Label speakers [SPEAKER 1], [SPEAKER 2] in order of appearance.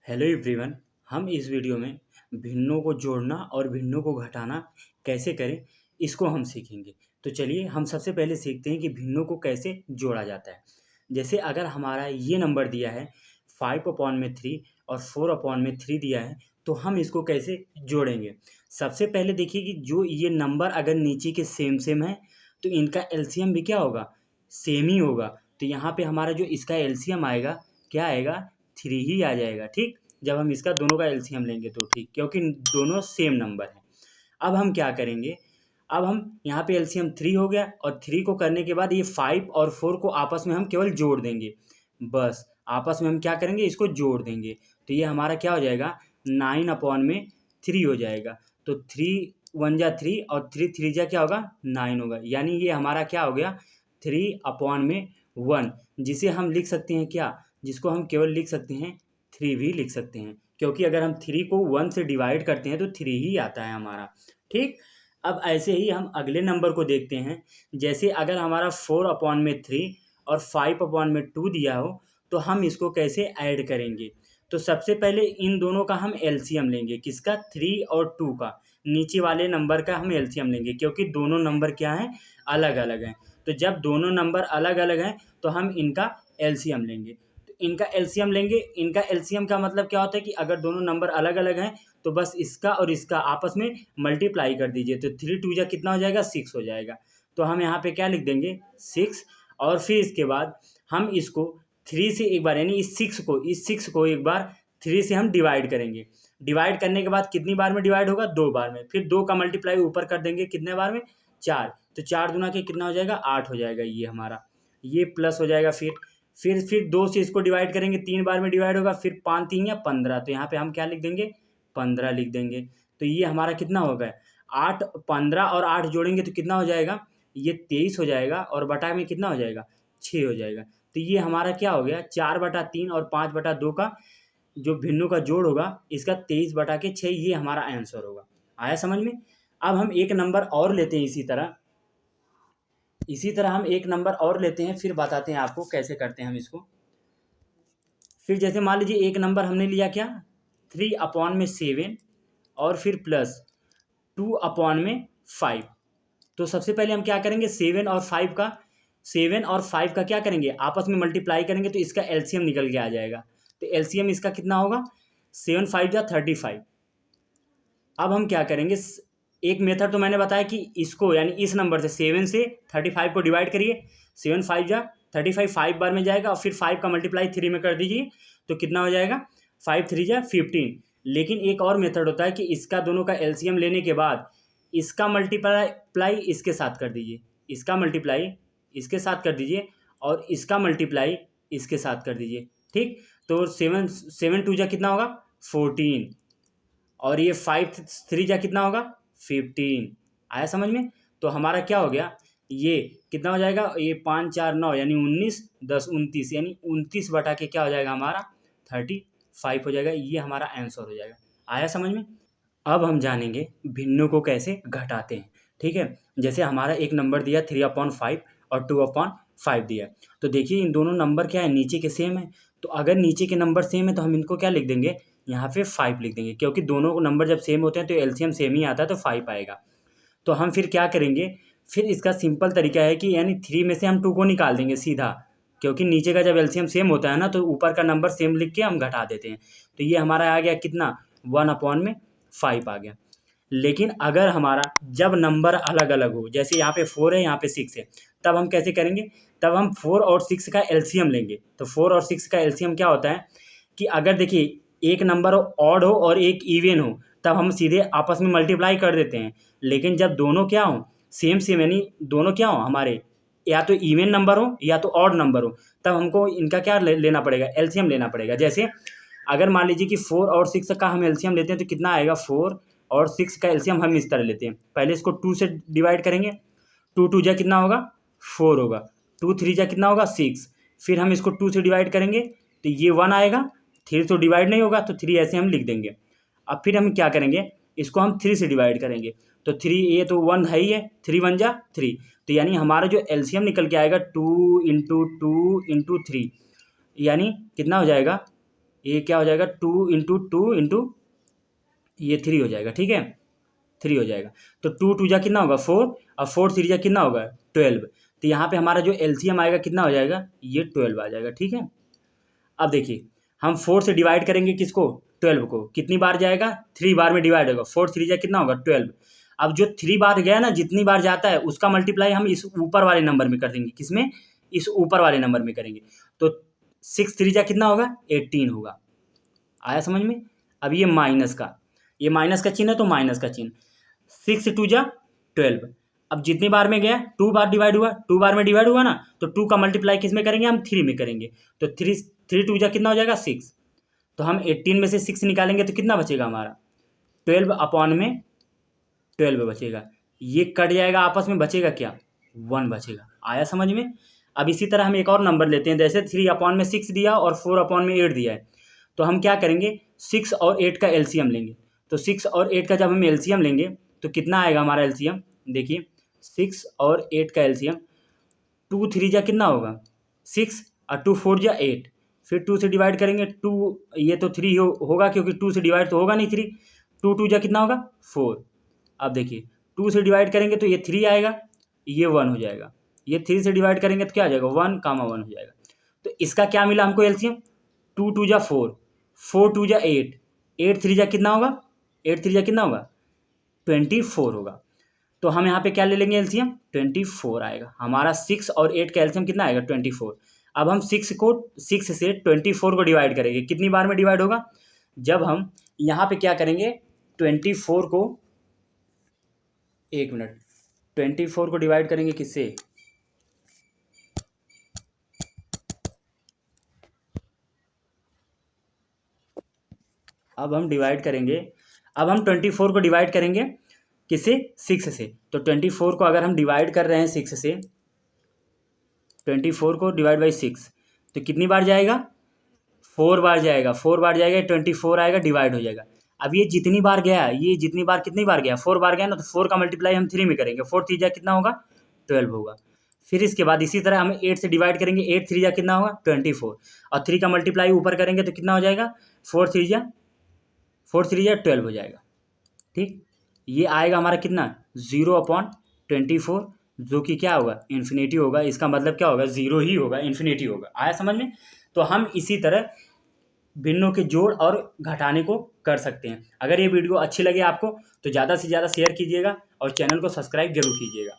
[SPEAKER 1] Hello everyone. हम इस video में भिन्नों को जोड़ना और भिन्नों को घटाना कैसे करें इसको हम सीखेंगे। तो चलिए हम सबसे पहले सीखते हैं कि भिन्नों को कैसे जोड़ा जाता है। जैसे अगर हमारा ये नंबर दिया है 5/3 और 4/3 दिया है, तो हम इसको कैसे जोड़ेंगे। सबसे पहले देखिए कि जो ये नंबर अगर नीचे के सेम सेम है तो इनका एलसीएम भी क्या होगा, सेम ही होगा। तो यहाँ पे हमारा जो इसका एलसीएम आएगा क्या आएगा, 3 ही आ जाएगा। ठीक, जब हम इसका दोनों का एलसीएम लेंगे तो ठीक, क्योंकि दोनों सेम नंबर हैं। अब हम क्या करेंगे, अब हम यहाँ पे एलसीएम 3 हो गया और 3 को करने के बाद ये 5 और 4 को आपस में हम केवल जोड़ देंगे। बस आपस में हम क्या करेंगे, इसको जोड़ देंगे। तो ये हमारा क्या हो जाएगा, 9/3 हो जाएगा। तो 3 1 जा 3 और 3 3 जा क्या होगा, 9 होगा। यानी ये हमारा क्या हो गया, 3/1, जिसे हम लिख सकते हैं क्या, जिसको हम केवल लिख सकते हैं 3 भी लिख सकते हैं, क्योंकि अगर हम 3 को 1 से डिवाइड करते हैं तो 3 ही आता है हमारा। ठीक, अब ऐसे ही हम अगले नंबर को देखते हैं। जैसे अगर हमारा 4/3 और 5/2 दिया हो तो हम इसको कैसे ऐड करेंगे। तो सबसे पहले इन दोनों का हम एलसीएम लेंगे, किसका, 3 और 2 का। नीचे वाले नंबर का हम एलसीएम लेंगे क्योंकि दोनों नंबर क्या हैं, अलग अलग हैं। तो जब दोनों नंबर अलग अलग हैं तो हम इनका एलसीएम लेंगे। तो इनका एलसीएम लेंगे, इनका एलसीएम का मतलब क्या होता है कि अगर दोनों नंबर अलग अलग हैं तो बस इसका और इसका आपस में मल्टीप्लाई कर दीजिए। तो 3 2 जा कितना हो जाएगा, 6 हो जाएगा। तो हम यहाँ पे क्या लिख देंगे, 6। और फिर इसके बाद हम इसको 3 से एक बार, यानी इस 6 को एक बार 3 से हम डिवाइड करेंगे। डिवाइड करने के बाद कितनी बार में डिवाइड होगा, 2 बार में। फिर 2 का मल्टीप्लाई ऊपर कर देंगे, कितने बार में, 4। तो 4 दूना के कितना हो जाएगा, 8 हो जाएगा ये हमारा। ये प्लस हो जाएगा। फिर 2 से इसको डिवाइड करेंगे, 3 बार में डिवाइड होगा। फिर 5 3 या 15, तो यहाँ पे हम क्या लिख देंगे, 15 लिख देंगे। तो ये हमारा कितना हो गया, 8। 15 और 8 जोड़ेंगे तो कितना हो जाएगा, ये 23 हो जाएगा। और बटा में कितना हो जाएगा, 6 हो जाएगा। तो ये हमारा क्या हो गया, 4/3 और 5/2 का जो भिन्नों का जोड़ होगा, इसका 23/6 ये हमारा आंसर होगा। आया समझ में। अब हम एक नंबर और लेते हैं, इसी तरह हम एक नंबर और लेते हैं, फिर बताते हैं आपको कैसे करते हैं हम इसको। फिर जैसे मान लीजिए एक नंबर हमने लिया क्या, 3/7 और फिर प्लस 2/5। तो सबसे पहले हम क्या करेंगे, 7 और 5 का क्या करेंगे, आपस में मल्टीप्लाई करेंगे तो इसका एलसीएम निकल के आ जाएगा। तो एलसीएम इसका कितना होगा, 7 5 जा 35। अब हम क्या करेंगे, एक मेथड तो मैंने बताया कि इसको, यानी इस नंबर से 7 से 35 को डिवाइड करिए। 7 5 जा 35, 5 बार में जाएगा और फिर 5 का मल्टीप्लाई 3 में कर दीजिए तो कितना हो जाएगा, 5 3 जा 15। लेकिन एक और मेथड होता है कि इसका दोनों का एलसीएम लेने के बाद इसका मल्टीप्लाई इसके साथ कर दीजिए, इसका मल्टीप्लाई इसके साथ कर दीजिए और इसका मल्टीप्लाई इसके साथ कर दीजिए। ठीक, तो 7 7 2 जा कितना होगा, 14। और ये 5 3 जा कितना होगा, 15। आया समझ में। तो हमारा क्या हो गया, ये कितना हो जाएगा, ये 5 4 9 यानी 19, 10 29, यानी 29 बटा के क्या हो जाएगा हमारा, 35 हो जाएगा। ये हमारा आंसर हो जाएगा। आया समझ में। अब हम जानेंगे भिन्नों को कैसे घटाते हैं। ठीक है, जैसे हमारा एक नंबर दिया 3/5 और 2/5 दिया है। तो देखिए इन दोनों नंबर क्या है, नीचे के सेम है। तो अगर नीचे के नंबर सेम है तो हम इनको क्या लिख देंगे, यहाँ पे 5 लिख देंगे, क्योंकि दोनों नंबर जब सेम होते हैं तो एलसीएम सेम ही आता है, तो 5 आएगा। तो हम फिर क्या करेंगे, फिर इसका सिंपल तरीका है कि यानी 3 में से हम 2 को निकाल देंगे सीधा, क्योंकि नीचे का जब एलसीएम सेम होता है ना तो ऊपर का नंबर सेम लिख के हम घटा देते हैं। तो ये हमारा आ गया कितना, 1/5 आ गया। लेकिन अगर हमारा जब नंबर अलग अलग हो, जैसे यहाँ पे 4 है, यहाँ पे 6 है, तब हम कैसे करेंगे, तब हम 4 और 6 का एलसीएम लेंगे। तो 4 और 6 का एलसीएम क्या होता है कि अगर देखिए एक नंबर ऑड हो और एक इवन हो, तब हम सीधे आपस में मल्टीप्लाई कर देते हैं। लेकिन जब दोनों क्या हो, सेम सेम, यानी दोनों क्या हो हमारे, या तो इवन नंबर हो या तो ऑड नंबर हो, तब हमको इनका क्या लेना पड़ेगा, एलसीएम लेना पड़ेगा। जैसे अगर मान लीजिए कि 4 और 6 का हम एलसीएम लेते हैं तो कितना आएगा, 4 और 6 का एलसीएम हम इस तरह लेते हैं, पहले इसको 2 से डिवाइड करेंगे। 2 2 जा कितना होगा, 4 होगा। 2 3 जा कितना होगा, 6। फिर हम इसको 2 से डिवाइड करेंगे तो ये 1 आएगा। 3 तो डिवाइड नहीं होगा तो 3 ऐसे हम लिख देंगे। अब फिर हम क्या करेंगे, इसको हम 3 से डिवाइड करेंगे तो 3, ये तो 1 है ही है, 3 1 जा 3। तो यानी हमारा जो एलसीएम निकल के आएगा 2 × 2 × 3, यानी कितना हो जाएगा, ये क्या हो जाएगा 2 ये 3 हो जाएगा, ठीक है, 3 हो जाएगा। तो 2 जा कितना होगा 4 और 4 3 जा कितना होगा 12। तो यहाँ पे हमारा जो एलसीएम आएगा कितना हो जाएगा, ये 12 आ जाएगा, ठीक है। अब देखिए हम 4 से डिवाइड करेंगे किसको, 12 को, कितनी बार जाएगा 3 बार में डिवाइड होगा, 4 3 जा कितना होगा 12। अब जो 3 बार गया ना, जितनी बार जाता है उसका मल्टीप्लाई हम इस ऊपर वाले नंबर में कर देंगे, किसमें, इस ऊपर वाले नंबर में करेंगे। तो 6 3 जा कितना होगा 18 होगा। आया समझ में। अब ये माइनस का चिन्ह है तो माइनस का चिन्ह, 6 2 जा 12। अब जितनी बार में गया 2 बार डिवाइड हुआ, 2 बार में डिवाइड हुआ ना, तो 2 का मल्टीप्लाई किस में करेंगे हम 3 में करेंगे। तो 3 2 जा कितना हो जाएगा 6। तो हम 18 में से 6 निकालेंगे तो कितना बचेगा हमारा 12 अपॉन में 12 बचेगा। ये कट जाएगा आपस में, बचेगा क्या 1 बचेगा। आया समझ में। अब इसी तरह हम एक और नंबर लेते हैं, जैसे 3 अपॉन में 6 दिया और 4 अपॉन में 8 दिया है, तो हम क्या करेंगे 6 और 8 का एलसीएम लेंगे। तो 6 और 8 का जब हम एलसीएम लेंगे तो कितना आएगा हमारा एलसीएम, देखिए 6 और 8 का एलसीएम 2 3 जा कितना होगा 6 और 2 4 जा 8, फिर 2 से डिवाइड करेंगे 2, ये तो 3 होगा क्योंकि 2 से डिवाइड तो होगा नहीं 3, 2 2 जा कितना होगा 4। अब देखिए 2 से डिवाइड करेंगे तो ये 3 आएगा, ये 1 हो जाएगा, ये 3 से डिवाइड करेंगे तो क्या आ जाएगा 1 कामा 1 हो जाएगा। तो इसका क्या मिला हमको एलसीएम, 2 2 जा 4, 4 2 जा 8, 8 3 जा कितना होगा 8 3 जा कितना होगा 24 होगा। तो हम यहाँ पे क्या ले लेंगे एलसीएम 24 आएगा हमारा। 6 और 8 का एलसीएम कितना आएगा 24। अब हम 6 से 24 को डिवाइड करेंगे, कितनी बार में डिवाइड होगा, जब हम यहाँ पे क्या करेंगे 24 को, एक मिनट, 24 को डिवाइड करेंगे किससे, अब हम 24 को डिवाइड करेंगे किससे 6 से। तो 24 को अगर हम डिवाइड कर रहे हैं 6 से, 24 को डिवाइड बाई 6 तो कितनी बार जाएगा 4 बार जाएगा, 4 बार जाएगा 24 आएगा, डिवाइड हो जाएगा। अब ये जितनी बार गया, ये जितनी बार कितनी बार गया 4 बार गया ना, तो 4 का मल्टीप्लाई हम 3 में करेंगे, 4 3 जा कितना होगा 12 होगा। फिर इसके बाद इसी तरह हम 8 से डिवाइड करेंगे, 8 3 जा कितना होगा 24 और 3 का मल्टीप्लाई ऊपर करेंगे तो कितना हो जाएगा 4 3 जा 12 हो जाएगा, ठीक। ये आएगा हमारा कितना 0/24, जो कि क्या होगा इन्फिनिटी होगा। इसका मतलब क्या होगा 0 ही होगा, इन्फिनिटी होगा। आया समझ में। तो हम इसी तरह भिन्नों के जोड़ और घटाने को कर सकते हैं। अगर ये वीडियो अच्छी लगे आपको तो ज़्यादा से ज़्यादा शेयर कीजिएगा और चैनल को सब्सक्राइब जरूर कीजिएगा।